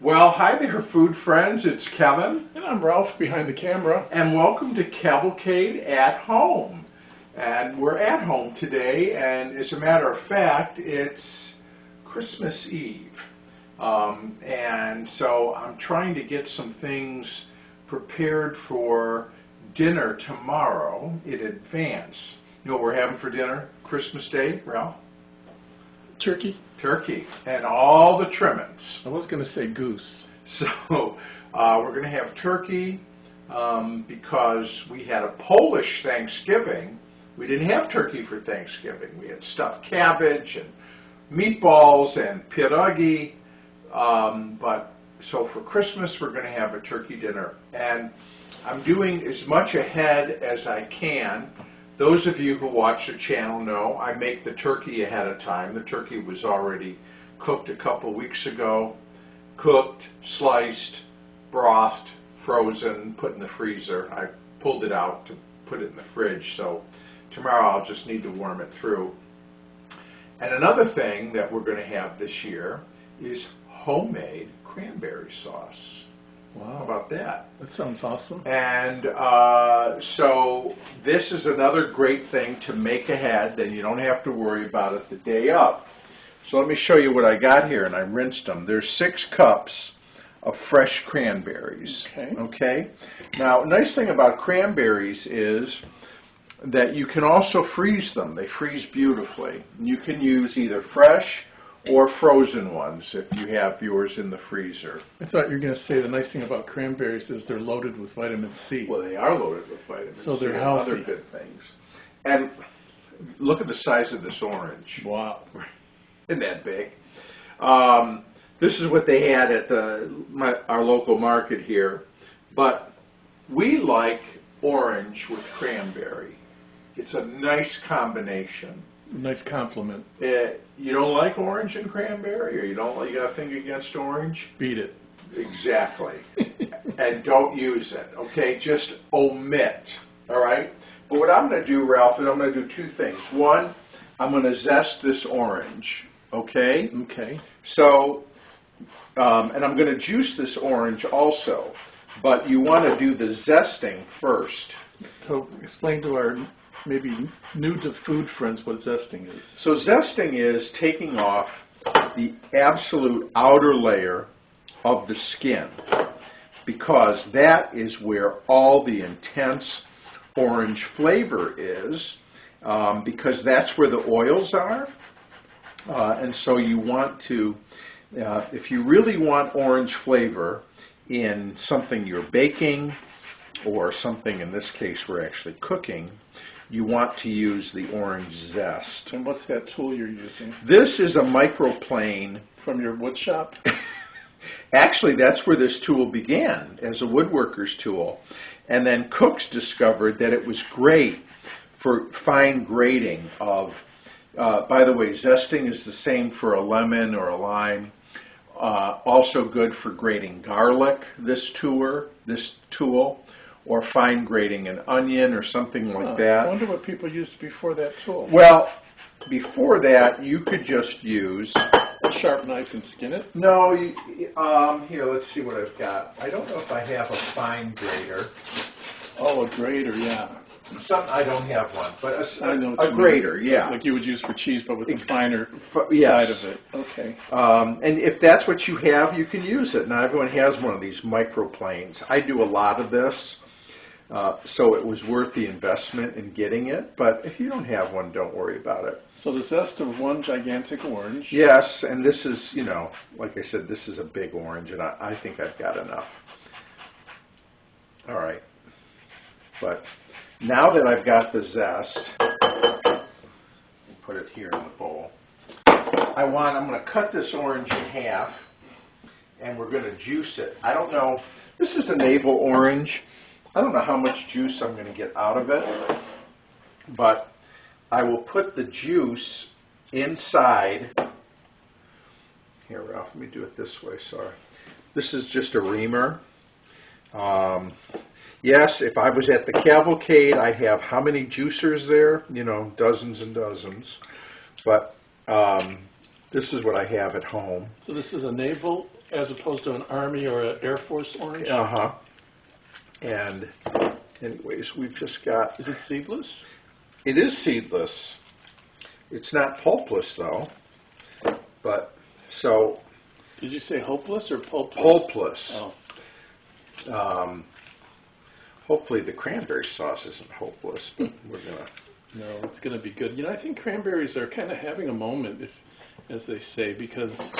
Well, hi there, food friends. It's Kevin, And I'm Ralph behind the camera. and welcome to Cavalcade at Home. And we're at home today, and as a matter of fact, it's Christmas Eve. And so I'm trying to get some things prepared for dinner tomorrow in advance. You know what we're having for dinner Christmas Day, Ralph? Turkey? Turkey and all the trimmings. I was going to say goose. So we're going to have turkey because we had a Polish Thanksgiving. We didn't have turkey for Thanksgiving. We had stuffed cabbage and meatballs and pierogi. But so for Christmas, we're going to have a turkey dinner. And I'm doing as much ahead as I can. Those of you who watch the channel know I make the turkey ahead of time. The turkey was already cooked a couple weeks ago. Cooked, sliced, brothed, frozen, put in the freezer. I pulled it out to put it in the fridge, so tomorrow I'll just need to warm it through. And another thing that we're going to have this year is homemade cranberry sauce. Wow. How about that? That sounds awesome. And so this is another great thing to make ahead, then you don't have to worry about it the day of. So let me show you what I got here, and I rinsed them. There's 6 cups of fresh cranberries. Okay. Now, a nice thing about cranberries is that you can also freeze them. They freeze beautifully. You can use either fresh or frozen ones if you have yours in the freezer. I thought you were going to say the nice thing about cranberries is they're loaded with vitamin C. Well, they are loaded with vitamin C. So they're and healthy. other good things. And look at the size of this orange. Wow. Isn't that big? This is what they had at our local market here. But we like orange with cranberry. It's a nice combination. Nice compliment. You don't like orange and cranberry, or you got a thing against orange? Beat it. Exactly. And don't use it, okay? Just omit, all right? But what I'm going to do, Ralph, is I'm going to do 2 things. One, I'm going to zest this orange, okay? Okay. So, and I'm going to juice this orange also, but you want to do the zesting first. So explain to our maybe new to food friends what zesting is. So zesting is taking off the absolute outer layer of the skin, because that is where all the intense orange flavor is, because that's where the oils are. And so you want to, if you really want orange flavor in something you're baking, or something, in this case we're actually cooking, you want to use the orange zest. And what's that tool you're using? This is a microplane. From your wood shop? Actually, that's where this tool began, as a woodworker's tool. And then cooks discovered that it was great for fine grating of, by the way, zesting is the same for a lemon or a lime. Also good for grating garlic, this tool, or fine grating an onion or something like that. I wonder what people used before that tool. Well, before that, you could just use a sharp knife and skin it? No, here, let's see what I've got. I don't know if I have a fine grater. Oh, a grater, yeah. I don't have one, but a grater, yeah. Like you would use for cheese, but with the finer yes. side of it. Okay. And if that's what you have, you can use it. Now, everyone has one of these microplanes. I do a lot of this, so it was worth the investment in getting it. But if you don't have one, don't worry about it. So the zest of one gigantic orange. Yes, and this is, like I said, this is a big orange, and I think I've got enough. All right. But now that I've got the zest, I'll put it here in the bowl. I'm going to cut this orange in half, and we're going to juice it. I don't know. This is a navel orange. I don't know how much juice I'm going to get out of it, but I will put the juice inside. Here, Ralph, let me do it this way. Sorry. This is just a reamer. Yes, if I was at the Cavalcade, I have how many juicers there? Dozens and dozens. But this is what I have at home. So this is a navel as opposed to an Army or an Air Force orange? Uh-huh. And anyways, we've just got... Is it seedless? It is seedless. It's not pulpless, though. But, so... Did you say hopeless or pulpless? Pulpless. Oh. Hopefully the cranberry sauce isn't hopeless, but we're going to... No, it's going to be good. You know, I think cranberries are kind of having a moment, as they say, because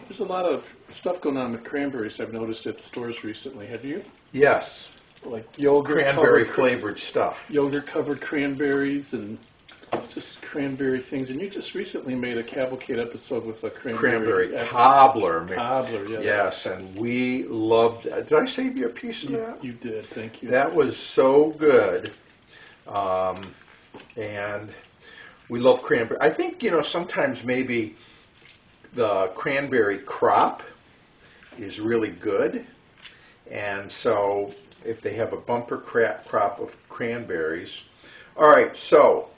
there's a lot of stuff going on with cranberries I've noticed at stores recently. Have you? Yes. Like yogurt Cranberry flavored stuff. Yogurt-covered cranberries and just cranberry things. And you just recently made a Cavalcade episode with a cranberry cobbler. Cobbler, yeah. Yes, and we loved it. Did I save you a piece of that? You did, thank you. That was so good. And we love cranberry. I think, sometimes maybe the cranberry crop is really good. And so if they have a bumper crop of cranberries. All right, so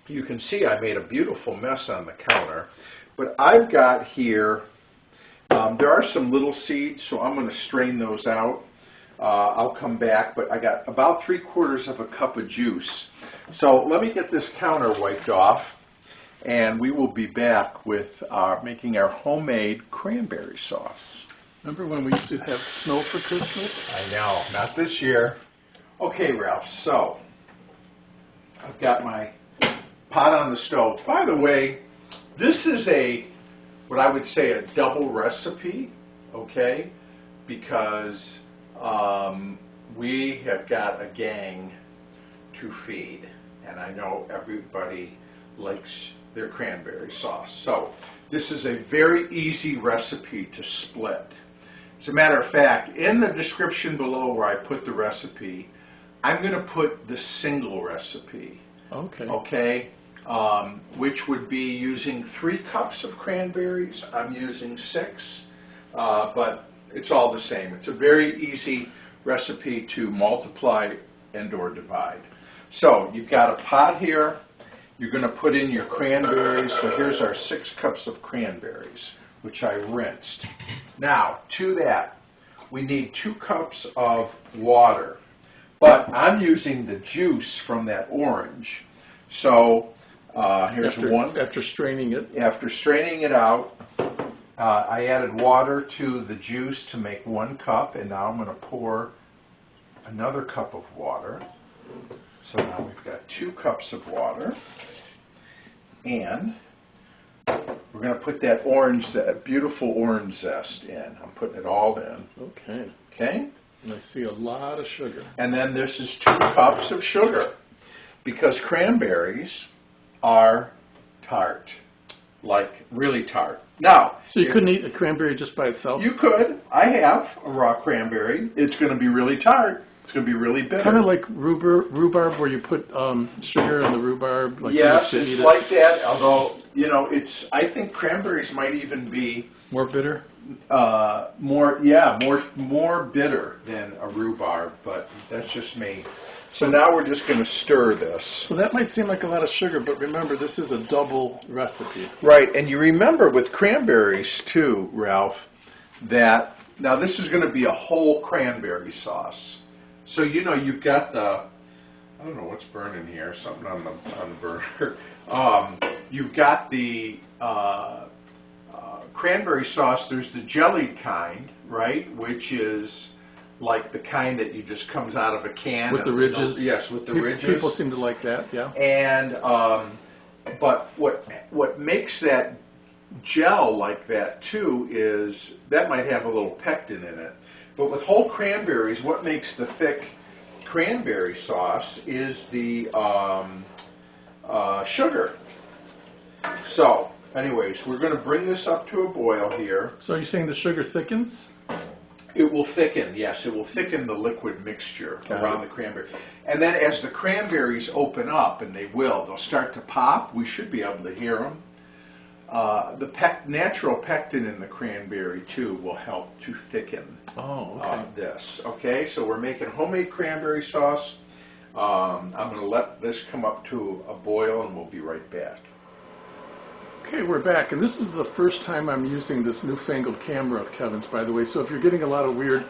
you can see I made a beautiful mess on the counter. But I've got here, there are some little seeds, so I'm going to strain those out. I'll come back, but I got about 3/4 of a cup of juice. So let me get this counter wiped off, and we will be back with making our homemade cranberry sauce. Remember when we used to have snow for Christmas? I know, not this year. Okay, Ralph, so I've got my pot on the stove. By the way, this is what I would say a double recipe, okay? Because we have got a gang to feed, and I know everybody likes their cranberry sauce. So this is a very easy recipe to split. As a matter of fact, in the description below where I put the recipe, I'm going to put the single recipe. Okay. Okay? Which would be using 3 cups of cranberries. I'm using 6, but it's all the same. It's a very easy recipe to multiply and or divide. So you've got a pot here. You're going to put in your cranberries. So here's our 6 cups of cranberries, which I rinsed. Now, to that, we need 2 cups of water. But I'm using the juice from that orange. So here's one. After straining it? After straining it out, I added water to the juice to make 1 cup, and now I'm going to pour another cup of water. So now we've got 2 cups of water, and we're going to put that beautiful orange zest in. I'm putting it all in. Okay. Okay? And I see a lot of sugar. And then this is 2 cups of sugar, because cranberries are tart, like really tart. Now, so you couldn't eat a cranberry just by itself? You could. I have a raw cranberry. It's going to be really tart. It's going to be really bitter. Kind of like rhubarb, where you put sugar in the rhubarb. Like yes, it's like that. Although I think cranberries might even be more bitter. More bitter than a rhubarb. But that's just me. So now we're just going to stir this. So that might seem like a lot of sugar, but remember, this is a double recipe. Right, and you remember with cranberries too, Ralph, that now this is going to be a whole cranberry sauce. So you've got I don't know what's burning here, something on the burner. You've got the cranberry sauce. There's the jellied kind, right, which is like the kind that just comes out of a can. With the ridges? Yes, with the ridges. People seem to like that, yeah. And, but what makes that gel like that too is, that might have a little pectin in it. But with whole cranberries, what makes the thick cranberry sauce is the sugar. So, anyways, we're going to bring this up to a boil here. So you're saying the sugar thickens? It will thicken, yes. It will thicken the liquid mixture around the cranberry. And then as the cranberries open up, and they'll start to pop. We should be able to hear them. The natural pectin in the cranberry, too, will help to thicken this. Okay, so we're making homemade cranberry sauce. I'm going to let this come up to a boil, and we'll be right back. Okay, we're back, and this is the first time I'm using this newfangled camera of Kevin's, by the way. So if you're getting a lot of weird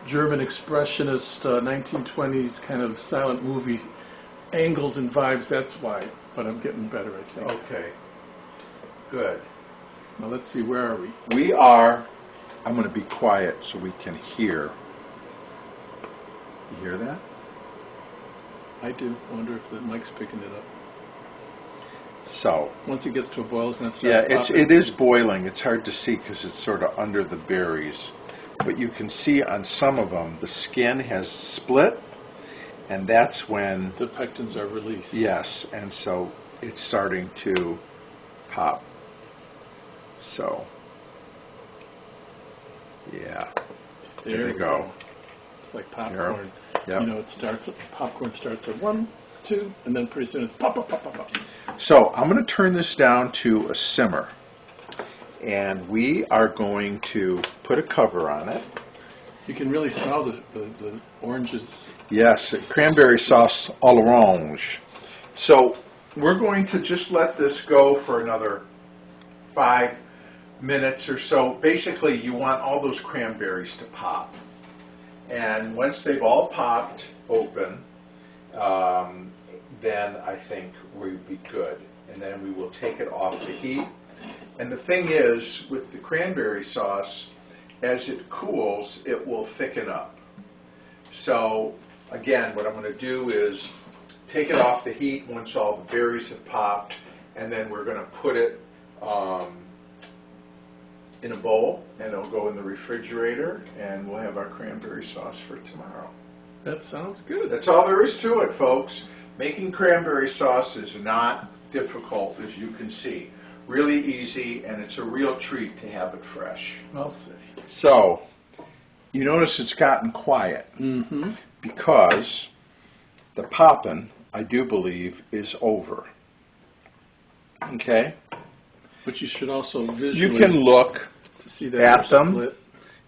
German expressionist 1920s kind of silent movie angles and vibes, that's why. But I'm getting better, I think. Okay. Good. Now let's see, where are we? We are, I'm going to be quiet so we can hear. You hear that? I do. I wonder if the mic's picking it up. So, Once it gets to a boil, it's going to yeah, start popping. it is boiling. It's hard to see because it's sort of under the berries. But you can see on some of them the skin has split, and that's when, The pectins are released. yes, and so it's starting to pop. So, yeah, there we you go. It's like popcorn. Yep. You know, popcorn starts at 1, 2, and then pretty soon it's pop, pop, pop, pop, pop. So I'm going to turn this down to a simmer, and we are going to put a cover on it. You can really smell the oranges. Yes, cranberry sauce à l'orange. So we're going to just let this go for another 5 minutes or so. Basically, you want all those cranberries to pop. And once they've all popped open, then I think we'll be good. And then we will take it off the heat. And the thing is, with the cranberry sauce, as it cools, it will thicken up. So, again, what I'm going to do is take it off the heat once all the berries have popped, and then we're going to put it in a bowl, and it'll go in the refrigerator, and we'll have our cranberry sauce for tomorrow. That sounds good. That's all there is to it, folks. Making cranberry sauce is not difficult, as you can see. Really easy, and it's a real treat to have it fresh. I'll see. So, you notice it's gotten quiet Mm-hmm. because the popping, I do believe, is over. Okay? But you should also visually You can look to see that at they're them, split.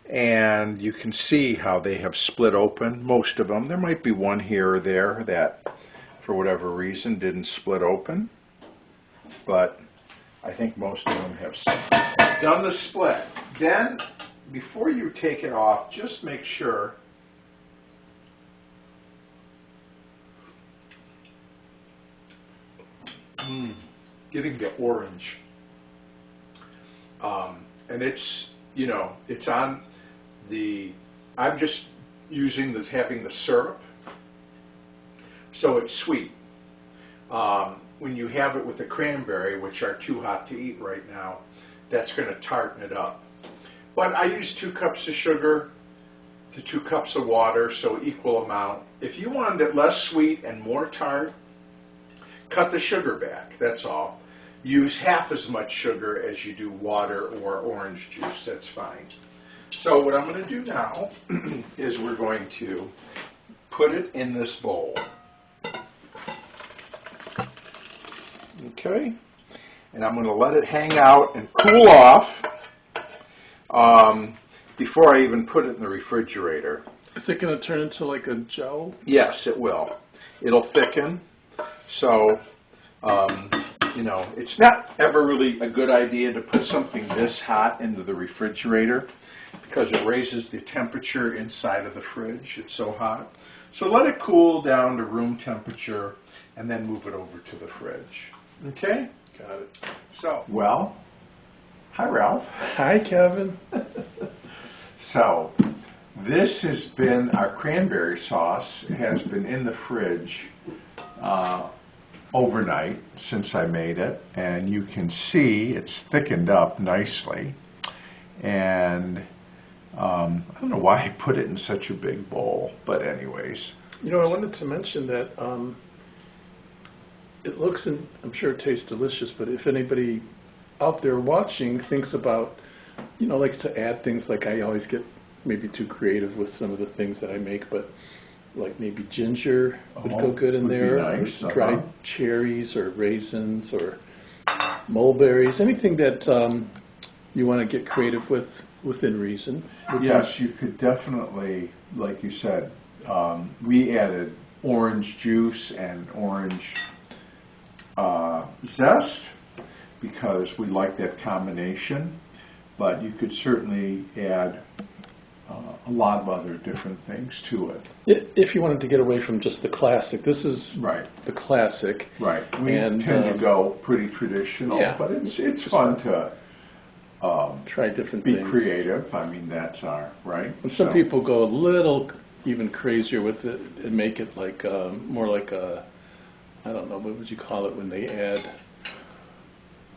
and you can see how they have split open, most of them. There might be one here or there that, for whatever reason, didn't split open, but I think most of them have done the split. Then, before you take it off, just make sure getting the orange. And it's, it's on the, I'm just using having the syrup, so it's sweet. When you have it with the cranberry, which are too hot to eat right now, that's going to tarten it up. But I use 2 cups of sugar to 2 cups of water, so equal amount. If you wanted it less sweet and more tart, cut the sugar back, that's all. Use half as much sugar as you do water or orange juice, that's fine. So what I'm going to do now is we're going to put it in this bowl. Okay, and I'm going to let it hang out and cool off before I even put it in the refrigerator. Is it going to turn into like a gel? Yes, it will. It'll thicken. So, it's not ever really a good idea to put something this hot into the refrigerator because it raises the temperature inside of the fridge. It's so hot. So let it cool down to room temperature and then move it over to the fridge. Okay? Got it. So, well, hi, Ralph. Hi, Kevin. So, this has been our cranberry sauce. It has been in the fridge overnight since I made it, and you can see it's thickened up nicely. And I don't know why I put it in such a big bowl, but anyways. I wanted to mention that it looks, and I'm sure it tastes delicious, but if anybody out there watching thinks about, likes to add things, like I always get maybe too creative with some of the things that I make, but like maybe ginger would go good in would be there, nice, or dried cherries or raisins or mulberries, anything that you want to get creative with within reason. Yes, you could definitely, like you said, we added orange juice and orange zest, because we like that combination, but you could certainly add a lot of other different things to it. If you wanted to get away from just the classic, this is Right. the classic. Right. We tend to go pretty traditional, yeah, but it's fun to try different be things. creative. I mean, that's our, right? And some people go a little even crazier with it and make it like more like a, I don't know, what would you call it when they add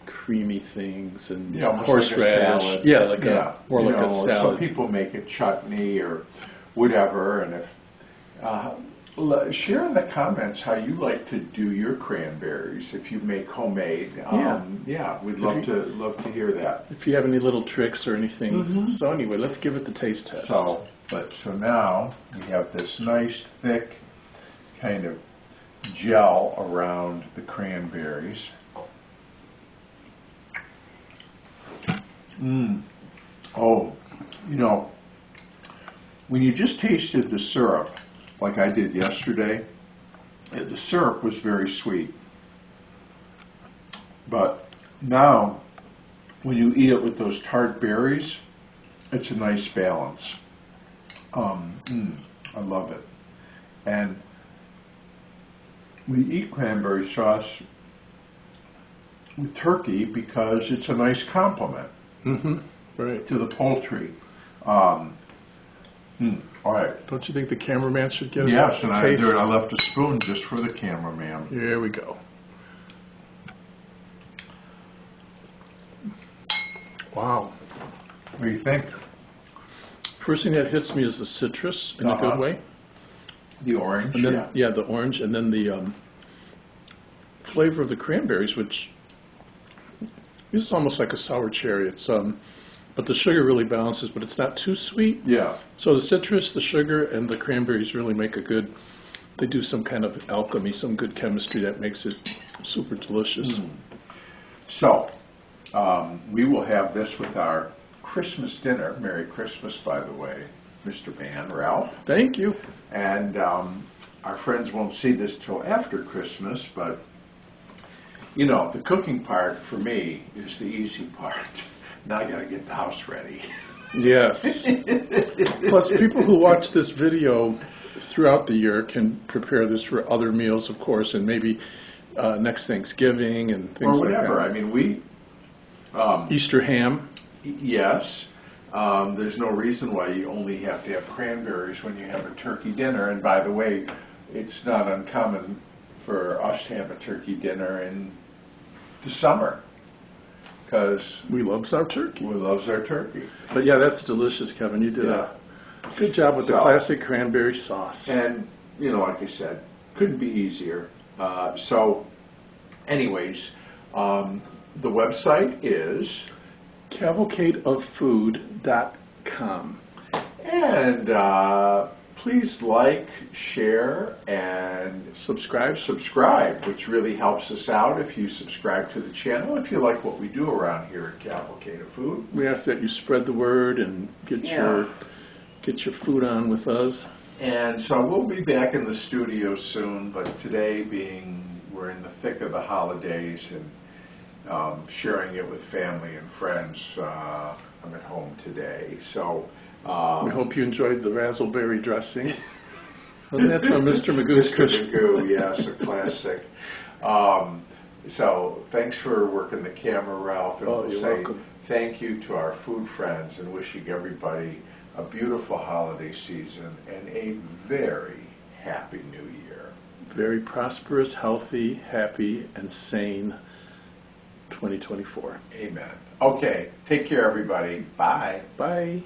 creamy things and horseradish. Like salad. Yeah, like more like a salad. Some people make it chutney or whatever, and if share in the comments how you like to do your cranberries. If you make homemade, we'd love to hear that. If you have any little tricks or anything. So anyway, let's give it the taste test. So now we have this nice thick kind of gel around the cranberries. Oh, when you just tasted the syrup, like I did yesterday, the syrup was very sweet. But now, when you eat it with those tart berries, it's a nice balance. I love it. And we eat cranberry sauce with turkey because it's a nice complement. Right. To the poultry. All right. Don't you think the cameraman should get Yes, a and taste? I left a spoon just for the cameraman. Here we go. Wow. What do you think? First thing that hits me is the citrus in a good way. The orange, and then, the orange, and then the flavor of the cranberries, which is almost like a sour cherry. It's but the sugar really balances, but it's not too sweet. Yeah. So the citrus, the sugar, and the cranberries really make a good. They do some kind of alchemy, some good chemistry that makes it super delicious. So we will have this with our Christmas dinner. Merry Christmas, by the way, Mr. Van Ralph. Thank you. And our friends won't see this till after Christmas, but the cooking part for me is the easy part. Now I got to get the house ready. Yes. Plus, people who watch this video throughout the year can prepare this for other meals, of course, and maybe next Thanksgiving and things or whatever. like that. I mean, we Easter ham. Yes. There's no reason why you only have to have cranberries when you have a turkey dinner. And by the way, it's not uncommon for us to have a turkey dinner in the summer because We loves our turkey. we loves our turkey. But yeah, that's delicious, Kevin. You did a good job with the classic cranberry sauce. And, like I said, couldn't be easier. So, anyways, the website is Cavalcadeoffood.com. And please like, share, and subscribe, which really helps us out if you subscribe to the channel, if you like what we do around here at Cavalcade of Food. We ask that you spread the word and get your food on with us. And so we'll be back in the studio soon, but today we're in the thick of the holidays and sharing it with family and friends. I'm at home today, so we hope you enjoyed the raspberry dressing. Wasn't that from Mr. Magoo's Christmas? Mr. Magoo, yes, a classic. So thanks for working the camera, Ralph, and we'll say welcome. Thank you to our food friends and wishing everybody a beautiful holiday season and a very happy new year. Very prosperous, healthy, happy, and sane 2024. Amen. Okay, take care, everybody. Bye. Bye.